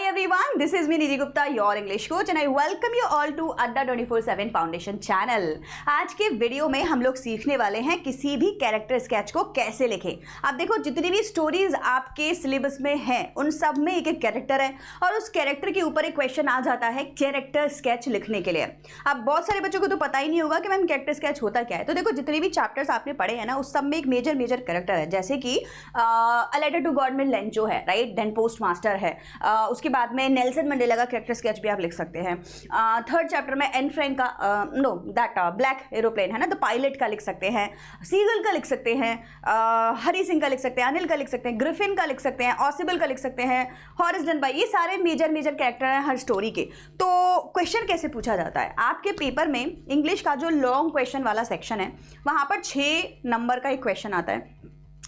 everyone, this is me Nidhi Gupta, your English coach and I welcome you all to Adda 24/7 Foundation channel। आज के video में हम लोग सीखने वाले हैं किसी भी कैरेक्टर स्केच को कैसे लिखें। अब देखो जितनी भी स्टोरीज आपके सिलेबस में हैं उन सब में एक एक कैरेक्टर है और उस कैरेक्टर के ऊपर एक क्वेश्चन आ जाता है कैरेक्टर स्केच लिखने के लिए। अब बहुत सारे बच्चों को तो पता ही नहीं होगा कि मैम कैरेक्टर स्केच होता क्या है। तो देखो जितने भी चैप्टर्स आपने पढ़े हैं ना उस सब में एक मेजर कैरेक्टर है, जैसे कि अ लेटर टू गॉड में लेंचो है, राइट, देन पोस्ट मास्टर है, उसके बाद में नेल्सन मंडेला का कैरेक्टर स्केच भी आप लिख सकते हैं। थर्ड चैप्टर में एन फ्रैंक का ब्लैक एरोप्लेन है ना, तो पायलट का लिख सकते हैं, सीगल का लिख सकते हैं, हरी सिंह का लिख सकते हैं, अनिल का लिख सकते हैं, ग्रिफिन का लिख सकते हैं, ऑसिबल का लिख सकते हैं, हॉरिस डन बाय। ये सारे मेजर कैरेक्टर हैं हर स्टोरी के। तो क्वेश्चन कैसे पूछा जाता है आपके पेपर में, इंग्लिश का जो लॉन्ग क्वेश्चन वाला सेक्शन है वहां पर 6 नंबर का एक क्वेश्चन आता है।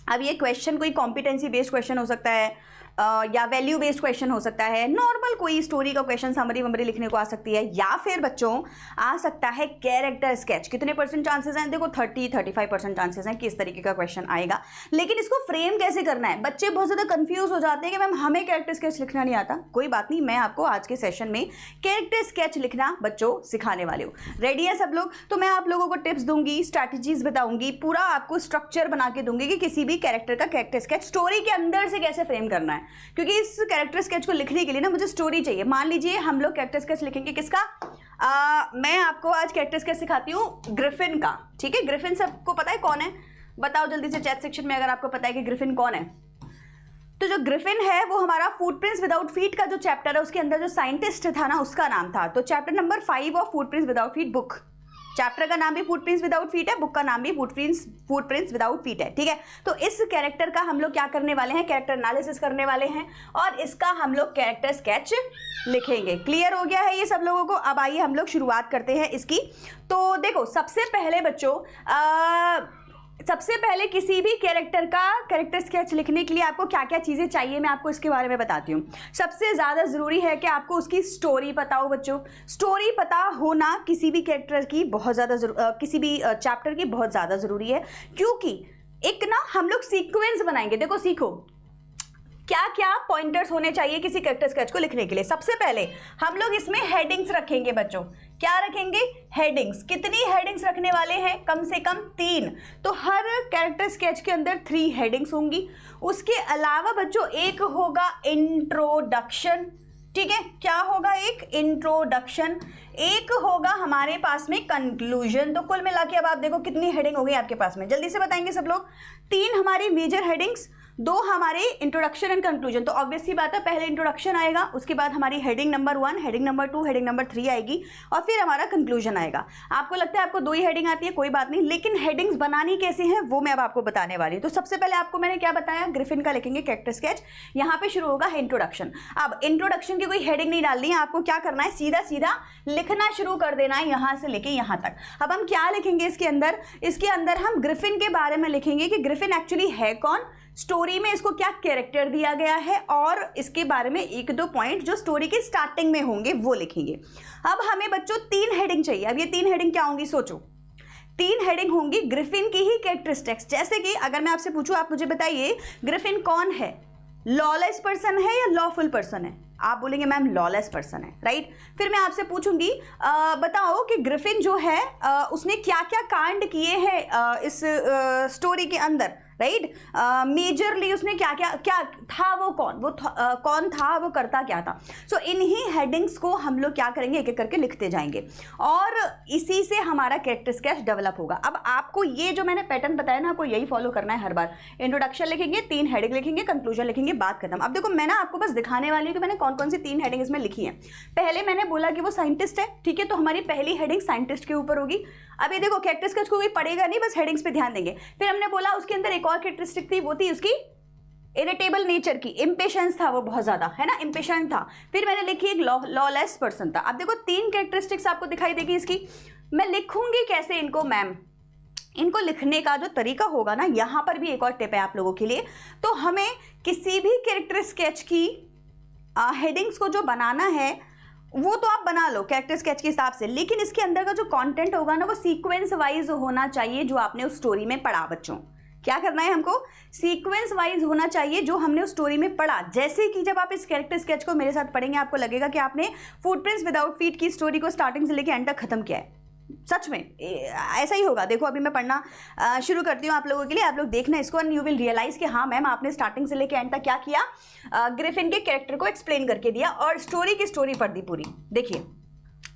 अब ये क्वेश्चन कोई कॉम्पिटेंसी बेस्ड क्वेश्चन हो सकता है या वैल्यू बेस्ड क्वेश्चन हो सकता है, नॉर्मल कोई स्टोरी का क्वेश्चन समरी वमरी लिखने को आ सकती है, या फिर बच्चों आ सकता है कैरेक्टर स्केच। कितने परसेंट चांसेस हैं? देखो 30-35% चांसेस हैं कि इस तरीके का क्वेश्चन आएगा। लेकिन इसको फ्रेम कैसे करना है, बच्चे बहुत ज़्यादा कंफ्यूज हो जाते हैं कि मैम हमें कैरेक्टर स्केच लिखना नहीं आता। कोई बात नहीं, मैं आपको आज के सेशन में कैरेक्टर स्केच लिखना बच्चों सिखाने वाले हूँ। रेडी है सब लोग? तो मैं आप लोगों को टिप्स दूंगी, स्ट्रैटेजीज बताऊंगी, पूरा आपको स्ट्रक्चर बना के दूंगी कि किसी भी कैरेक्टर का कैरेक्टर स्केच स्टोरी के अंदर से कैसे फ्रेम करना है। क्योंकि इस कैरेक्टर स्केच को लिखने के लिए ना मुझे स्टोरी चाहिए। मान लीजिए हम लोग कैरेक्टर स्केच लिखेंगे किसका, मैं आपको आज कैरेक्टर स्केच सिखाती हूँ ग्रिफिन का, ठीक है। ग्रिफिन सबको पता है कौन है? बताओ जल्दी से चैट सेक्शन में अगर आपको पता है कि ग्रिफिन कौन है। तो जो ग्रिफिन है वो हमारा फुटप्रिंट्स विदाउट फीट का जो चैप्टर है उसके अंदर जो साइंटिस्ट था ना उसका नाम था। तो chapter number 5 of footprints without feet book, chapter का नाम भी फुटप्रिंट्स विदाउट फीट है, बुक का नाम भी फुटप्रिंट्स विदाउट फीट है, ठीक है। तो इस कैरेक्टर का हम लोग क्या करने वाले हैं, कैरेक्टर एनालिसिस करने वाले हैं और इसका हम लोग कैरेक्टर स्केच लिखेंगे। क्लियर हो गया है ये सब लोगों को? अब आइए हम लोग शुरुआत करते हैं इसकी। तो देखो सबसे पहले बच्चों सबसे पहले किसी भी कैरेक्टर का कैरेक्टर स्केच लिखने के लिए आपको क्या क्या चीज़ें चाहिए मैं आपको इसके बारे में बताती हूँ। सबसे ज़्यादा ज़रूरी है कि आपको उसकी स्टोरी पता हो बच्चों। स्टोरी पता होना किसी भी कैरेक्टर की बहुत ज़्यादा किसी भी चैप्टर की बहुत ज़्यादा ज़रूरी है, क्योंकि एक ना हम लोग सीक्वेंस बनाएंगे। देखो सीखो क्या क्या पॉइंटर्स होने चाहिए किसी कैरेक्टर स्केच को लिखने के लिए। सबसे पहले हम लोग इसमें हेडिंग्स रखेंगे बच्चों। क्या रखेंगे? हेडिंग्स। कितनी हेडिंग्स रखने वाले हैं? कम से कम 3। तो हर कैरेक्टर स्केच के अंदर 3 हेडिंग्स होंगी। उसके अलावा बच्चों एक होगा इंट्रोडक्शन, ठीक है। क्या होगा? एक इंट्रोडक्शन। एक होगा हमारे पास में कंक्लूजन। तो कुल मिला के अब आप देखो कितनी हेडिंग हो गई आपके पास में, जल्दी से बताएंगे सब लोग। 3 हमारी मेजर हेडिंग्स, 2 हमारे इंट्रोडक्शन एंड कंक्लूजन। तो ऑब्वियस सी बात है पहले इंट्रोडक्शन आएगा, उसके बाद हमारी heading number 1, heading number 2, heading number 3 आएगी और फिर हमारा कंक्लूजन आएगा। आपको लगता है आपको 2 ही हेडिंग आती है, कोई बात नहीं, लेकिन हेडिंग्स बनानी कैसे हैं वो मैं अब आपको बताने वाली हूँ। तो सबसे पहले आपको मैंने क्या बताया, ग्रिफिन का लिखेंगे कैरेक्टर स्केच। यहाँ पे शुरू होगा इंट्रोडक्शन। अब इंट्रोडक्शन की कोई हेडिंग नहीं डालनी है, आपको क्या करना है, सीधा लिखना शुरू कर देना है यहाँ से लेके यहाँ तक। अब हम क्या लिखेंगे इसके अंदर? इसके अंदर हम ग्रिफिन के बारे में लिखेंगे कि ग्रिफिन एक्चुअली है कौन, स्टोरी में इसको क्या कैरेक्टर दिया गया है और इसके बारे में 1-2 पॉइंट जो स्टोरी के स्टार्टिंग में होंगे वो लिखेंगे। अब हमें बच्चों 3 हेडिंग चाहिए। अब ये 3 हेडिंग क्या होंगी सोचो। 3 हेडिंग होंगी ग्रिफिन की ही कैरेक्टरिस्टिक्स। जैसे कि अगर मैं आपसे पूछूं, आप मुझे बताइए ग्रिफिन कौन है, लॉलेस पर्सन है या लॉफुल पर्सन है? आप बोलेंगे मैम लॉलेस पर्सन है, राइट। फिर मैं आपसे पूछूंगी बताओ कि ग्रिफिन जो है उसने क्या क्या कांड किए हैं इस स्टोरी के अंदर, राइट। मेजरली उसने क्या था, वो कौन था, वो करता क्या था। सो इन्हीं हेडिंग्स को हम लोग क्या करेंगे, एक एक करके लिखते जाएंगे और इसी से हमारा कैरेक्टर स्केच डेवलप होगा। अब आपको ये जो मैंने पैटर्न बताया ना, आपको यही फॉलो करना है हर बार। इंट्रोडक्शन लिखेंगे, 3 हेडिंग लिखेंगे, कंक्लूजन लिखेंगे, बात खत्म। अब देखो मैं ना आपको बस दिखाने वाली हूँ कि मैंने कौन कौन सी 3 हेडिंग इसमें लिखी हैं। पहले मैंने बोला कि वो साइंटिस्ट है, ठीक है, तो हमारी पहली हेडिंग साइंटिस्ट के ऊपर होगी। अब ये देखो कैरेक्टर स्केच को कोई पढ़ेगा नहीं, बस हेडिंग्स पे ध्यान देंगे। फिर हमने बोला उसके अंदर एक और कैरेक्टरिस्टिक थी, वो थी उसकी इरिटेबल नेचर की, इम्पेशेंस था वो बहुत ज्यादा, है ना, इम्पेशेंट था। फिर मैंने लिखी एक लॉलेस पर्सन था। अब देखो 3 कैरेक्टरिस्टिक्स आपको दिखाई देगी इसकी। मैं लिखूंगी कैसे इनको मैम? इनको लिखने का जो तरीका होगा ना, यहाँ पर भी एक और टिप है आप लोगों के लिए। तो हमें किसी भी कैरेक्टर स्केच की हेडिंग्स को जो बनाना है वो तो आप बना लो कैरेक्टर स्केच के हिसाब से, लेकिन इसके अंदर का जो कंटेंट होगा ना वो सीक्वेंस वाइज होना चाहिए जो आपने उस स्टोरी में पढ़ा बच्चों। क्या करना है हमको, सीक्वेंस वाइज होना चाहिए जो हमने उस स्टोरी में पढ़ा। जैसे कि जब आप इस कैरेक्टर स्केच को मेरे साथ पढ़ेंगे आपको लगेगा कि आपने फुटप्रिंट्स विदाउट फीट की स्टोरी को स्टार्टिंग से लेकर एंड तक खत्म किया है। सच में ऐसा ही होगा। देखो अभी मैं पढ़ना शुरू करती हूँ आप लोगों के लिए, आप लोग देखना इसको एंड यू विल रियलाइज कि हाँ मैम आपने स्टार्टिंग से लेकर एंड तक क्या किया, ग्रिफिन के कैरेक्टर को एक्सप्लेन करके दिया और स्टोरी की स्टोरी पढ़ दी पूरी। देखिए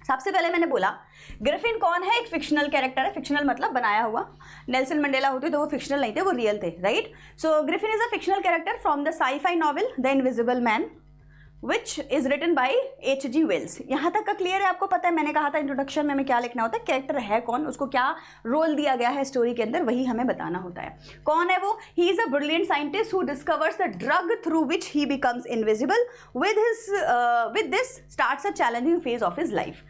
सबसे पहले मैंने बोला ग्रिफिन कौन है, एक फिक्शनल कैरेक्टर है। फिक्शनल मतलब बनाया हुआ। नेल्सन मंडेला होते तो वो फिक्शनल नहीं थे, वो रियल थे, right. So Griffin is a fictional character from the sci-fi novel the invisible man which is written by H.G. Wells. यहाँ तक का क्लियर है, आपको पता है मैंने कहा था इंट्रोडक्शन में हमें क्या लिखना होता है, कैरेक्टर है कौन, उसको क्या रोल दिया गया है स्टोरी के अंदर, वही हमें बताना होता है। कौन है वो, he is a brilliant scientist who discovers the drug through which he becomes invisible with this starts a challenging phase of his life.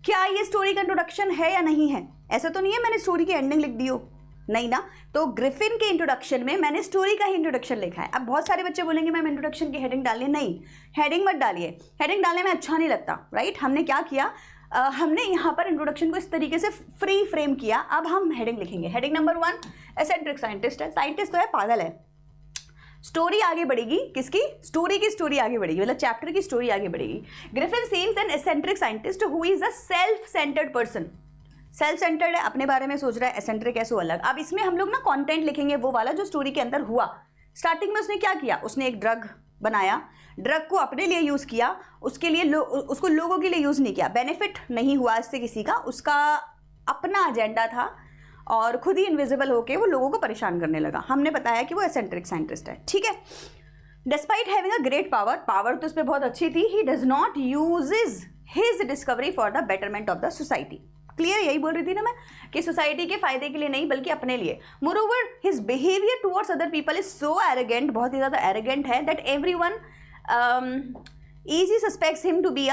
क्या ये स्टोरी का इंट्रोडक्शन है या नहीं है? ऐसा तो नहीं है मैंने स्टोरी की एंडिंग लिख दी हो, नहीं ना। तो ग्रिफिन के इंट्रोडक्शन में मैंने स्टोरी का ही इंट्रोडक्शन लिखा है। अब बहुत सारे बच्चे बोलेंगे मैम इंट्रोडक्शन की हेडिंग डालिए, नहीं हेडिंग मत डालिए, हेडिंग डालने में अच्छा नहीं लगता, राइट। हमने क्या किया, हमने यहाँ पर इंट्रोडक्शन को इस तरीके से फ्री फ्रेम किया। अब हम हेडिंग लिखेंगे। हेडिंग नंबर 1 एसेंट्रिक साइंटिस्ट है, साइंटिस्ट तो है, पागल है। स्टोरी आगे बढ़ेगी, किसकी, स्टोरी की स्टोरी आगे बढ़ेगी, मतलब चैप्टर की स्टोरी आगे बढ़ेगी। Griffin seems an eccentric scientist who is a self centred person. Self centred है, अपने बारे में सोच रहा है, एसेंट्रिक है सो अलग। अब इसमें हम लोग ना कंटेंट लिखेंगे वो वाला जो स्टोरी के अंदर हुआ। स्टार्टिंग में उसने क्या किया, उसने एक ड्रग बनाया, ड्रग को अपने लिए यूज़ किया, उसके लिए उसको लोगों के लिए यूज़ नहीं किया, बेनिफिट नहीं हुआ इससे किसी का, उसका अपना एजेंडा था और खुद ही इनविजिबल होके वो लोगों को परेशान करने लगा। हमने बताया कि वो एसेंट्रिक साइंटिस्ट है, ठीक है। Despite having a great power, power तो उस पर बहुत अच्छी थी, he does not uses his discovery for the betterment of the society. Clear, यही बोल रही थी ना मैं कि सोसाइटी के फायदे के लिए नहीं बल्कि अपने लिए। Moreover his behaviour towards other people is so arrogant, बहुत ही ज़्यादा एरोगेंट है, that everyone easily suspects him to be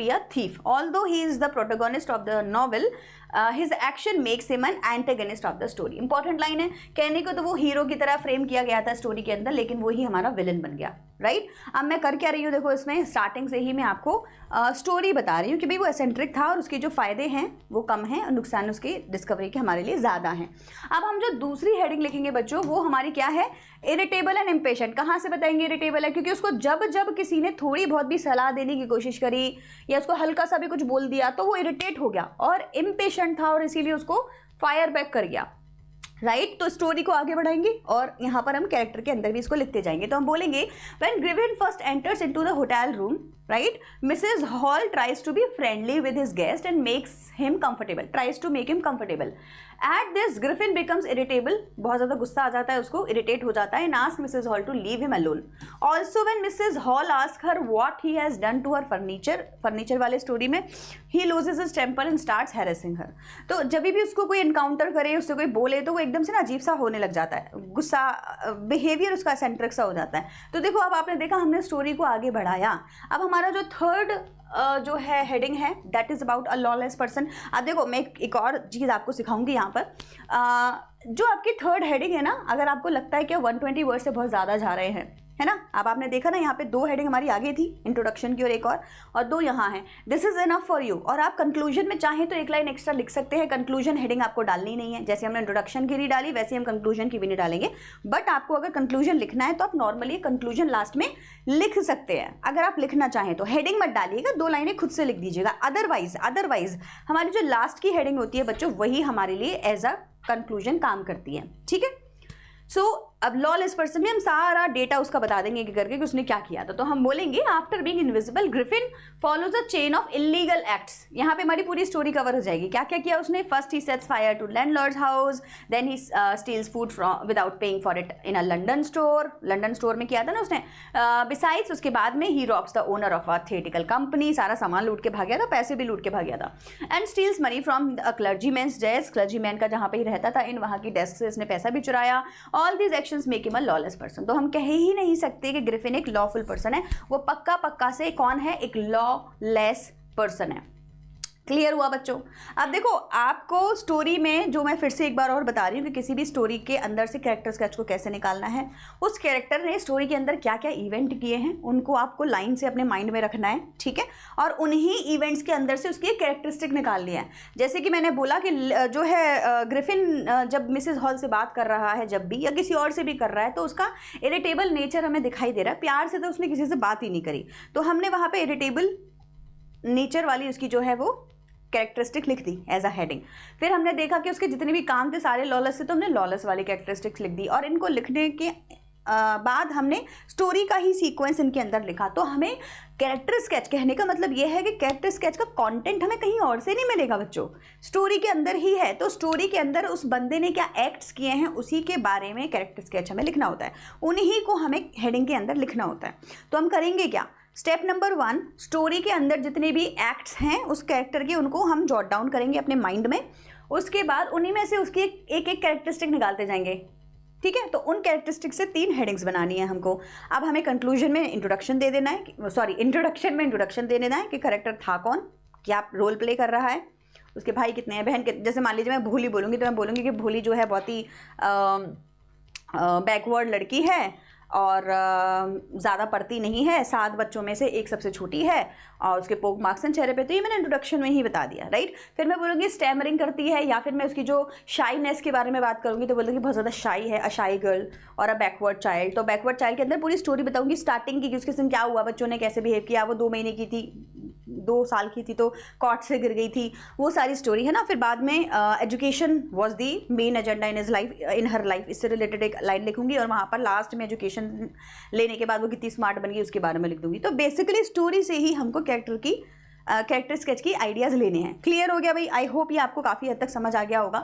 a thief. Although he is the protagonist of the novel, his action makes him an antagonist of the story. Important line है, कहने को तो वो hero की तरह फ्रेम किया गया था स्टोरी के अंदर, लेकिन वो ही हमारा विलन बन गया, राइट। अब मैं कर क्या रही हूँ, देखो इसमें स्टार्टिंग से ही मैं आपको स्टोरी बता रही हूँ कि भाई वो एसेंट्रिक था और उसके जो फायदे हैं वो कम हैं और नुकसान उसकी डिस्कवरी के हमारे लिए ज़्यादा हैं। अब हम जो दूसरी हेडिंग लिखेंगे बच्चों, वो हमारी क्या है, इरिटेबल एंड इम्पेशेंट। कहाँ से बताएंगे इरिटेबल है, क्योंकि उसको जब किसी ने थोड़ी बहुत भी सलाह देने की कोशिश करी या उसको हल्का सा भी कुछ बोल दिया तो वो इरिटेट हो गया और इम्पेशेंट था और इसीलिए उसको फायर बैक कर गया, राइट। तो स्टोरी को आगे बढ़ाएंगे और यहाँ पर हम कैरेक्टर के अंदर भी इसको लिखते जाएंगे। तो हम बोलेंगे when Griffin first enters into the hotel room, right, Mrs Hall tries to be friendly with his guest and makes him comfortable, tries to make him comfortable. At this Griffin becomes irritable, बहुत ज़्यादा गुस्सा आ जाता है उसको, irritate हो जाता है, and ask Mrs Hall to leave him alone. Also when Mrs Hall ask her what he has done to her furniture वाले स्टोरी में he loses his temper and starts harassing her. तो जब भी उसको कोई इनकाउंटर करे, उससे कोई बोले तो वो एकदम से ना अजीब सा होने लग जाता है, गुस्सा, बिहेवियर उसका एसेंट्रिक सा हो जाता है। तो देखो अब आपने देखा हमने स्टोरी को आगे बढ़ाया। अब हमारा जो थर्ड जो है हेडिंग है that is about a lawless person. अब देखो मैं एक और चीज़ आपको सिखाऊंगी यहाँ पर, जो आपकी थर्ड हेडिंग है ना, अगर आपको लगता है कि 120 वर्ड से बहुत ज़्यादा जा रहे हैं, है ना। अब आपने देखा ना यहाँ पे 2 हेडिंग हमारी आगे थी इंट्रोडक्शन की और एक और 2 यहाँ है। This is enough for you. और आप कंक्लूजन में चाहें तो एक लाइन एक्स्ट्रा लिख सकते हैं, कंक्लूजन हेडिंग आपको डालनी नहीं है। जैसे हमने इंट्रोडक्शन की नहीं डाली वैसे हम कंक्लूजन की भी नहीं डालेंगे, बट आपको अगर कंक्लूजन लिखना है तो आप नॉर्मली कंक्लूजन लास्ट में लिख सकते हैं अगर आप लिखना चाहें तो। हेडिंग मत डालिएगा, 2 लाइनें खुद से लिख दीजिएगा। अदरवाइज हमारी जो लास्ट की हेडिंग होती है बच्चों वही हमारे लिए एज अ कंक्लूजन काम करती है, ठीक है। सो अब लॉलेस पर्सन में हम सारा डेटा उसका बता देंगे कि करके कि उसने क्या किया था। तो हम बोलेंगे after being invisible Griffin follows a chain of illegal acts. यहाँ पे हमारी पूरी स्टोरी कवर हो जाएगी। क्या क्या किया उसने, first he sets fire to landlord's house, then he steals food from without paying for it in a London store में किया था ना उसने। बिसाइड्स उसके बाद में he robs the owner of a theatrical company, सारा सामान लूट के भाग गया था, पैसे भी लूट के भाग गया था। And steals money from a clergyman's desk, clergyman का जहाँ पे ही रहता था इन वहाँ की डेस्क से इसने पैसा भी चुराया। All these actions make him a lawless person. तो हम कह ही नहीं सकते कि ग्रिफिन एक लॉफुल पर्सन है, वो पक्का से कौन है, एक लॉलेस पर्सन है। क्लियर हुआ बच्चों? अब देखो, आपको स्टोरी में जो मैं फिर से एक बार और बता रही हूँ कि किसी भी स्टोरी के अंदर से कैरेक्टर स्केच को कैसे निकालना है, उस कैरेक्टर ने स्टोरी के अंदर क्या क्या इवेंट किए हैं उनको आपको लाइन से अपने माइंड में रखना है, ठीक है, और उन्हीं इवेंट्स के अंदर से उसकी एक कैरेक्टरिस्टिक निकालनी है। जैसे कि मैंने बोला कि जो है ग्रिफिन जब मिसेज हॉल से बात कर रहा है, जब भी या किसी और से भी कर रहा है, तो उसका इरिटेबल नेचर हमें दिखाई दे रहा है। प्यार से तो उसने किसी से बात ही नहीं करी, तो हमने वहाँ पे इरिटेबल नेचर वाली उसकी जो है वो कैरेक्टरिस्टिक लिख दी एज अ हेडिंग। फिर हमने देखा कि उसके जितने भी काम थे सारे लॉलेस थे, तो हमने लॉलेस वाली कैरेक्टरिस्टिक्स लिख दी, और इनको लिखने के बाद हमने स्टोरी का ही सीक्वेंस इनके अंदर लिखा। तो हमें कैरेक्टर स्केच कहने का मतलब ये है कि कैरेक्टर स्केच का कंटेंट हमें कहीं और से नहीं मिलेगा बच्चों, स्टोरी के अंदर ही है। तो स्टोरी के अंदर उस बंदे ने क्या एक्ट्स किए हैं उसी के बारे में कैरेक्टर स्केच हमें लिखना होता है, उन्हीं को हमें हेडिंग के अंदर लिखना होता है। तो हम करेंगे क्या? स्टेप नंबर 1, स्टोरी के अंदर जितने भी एक्ट्स हैं उस कैरेक्टर के, उनको हम जॉट डाउन करेंगे अपने माइंड में। उसके बाद उन्हीं में से उसकी एक एक कैरेक्टरिस्टिक निकालते जाएंगे, ठीक है। तो उन कैरेक्टरिस्टिक से 3 हेडिंग्स बनानी है हमको। अब हमें कंक्लूजन में इंट्रोडक्शन दे देना है, सॉरी इंट्रोडक्शन में इंट्रोडक्शन दे देना है कि कैरेक्टर था कौन, क्या रोल प्ले कर रहा है, उसके भाई कितने हैं, बहन कितने। जैसे मान लीजिए मैं भोली बोलूँगी तो मैं बोलूँगी कि भोली जो है बहुत ही बैकवर्ड लड़की है और ज़्यादा पढ़ती नहीं है, 7 बच्चों में से एक सबसे छोटी है और उसके पोक मार्क्स हैं चेहरे पे। तो ये मैंने इंट्रोडक्शन में ही बता दिया, राइट। फिर मैं बोलूँगी स्टैमरिंग करती है, या फिर मैं उसकी जो शाईनेस के बारे में बात करूँगी तो बोलूँगी बहुत ज़्यादा शाई है, अ शाई गर्ल और अ बैकवर्ड चाइल्ड। तो बैकवर्ड चाइल्ड के अंदर पूरी स्टोरी बताऊँगी स्टार्टिंग की कि उसके संग क्या हुआ, बच्चों ने कैसे बिहेव किया, वो 2 महीने की थी, 2 साल की थी तो कॉट से गिर गई थी, वो सारी स्टोरी है ना। फिर बाद में education was the main agenda in his life, in her life, इससे रिलेटेड एक लाइन लिखूंगी और वहाँ पर लास्ट में एजुकेशन लेने के बाद वो कितनी स्मार्ट बन गई उसके बारे में लिख दूंगी। तो बेसिकली स्टोरी से ही हमको कैरेक्टर स्केच की आइडियाज़ लेने हैं। क्लियर हो गया भाई? आई होप ये आपको काफ़ी हद तक समझ आ गया होगा।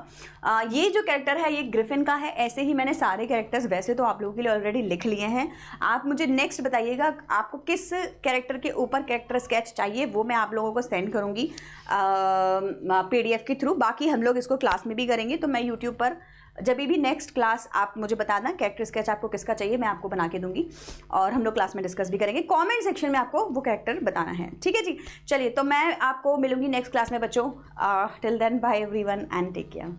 ये जो कैरेक्टर है ये ग्रिफिन का है। ऐसे ही मैंने सारे कैरेक्टर्स वैसे तो आप लोगों के लिए ऑलरेडी लिख लिए हैं। आप मुझे नेक्स्ट बताइएगा आपको किस कैरेक्टर के ऊपर कैरेक्टर स्केच चाहिए, वो मैं आप लोगों को सेंड करूँगी PDF के थ्रू। बाकी हम लोग इसको क्लास में भी करेंगे, तो मैं यूट्यूब पर जब भी नेक्स्ट क्लास आप मुझे बताना कैरेक्टर स्केच आपको किसका चाहिए, मैं आपको बना के दूंगी और हम लोग क्लास में डिस्कस भी करेंगे। कमेंट सेक्शन में आपको वो कैरेक्टर बताना है, ठीक है जी। चलिए, तो मैं आपको मिलूंगी नेक्स्ट क्लास में बच्चों। Till then bye everyone and take care.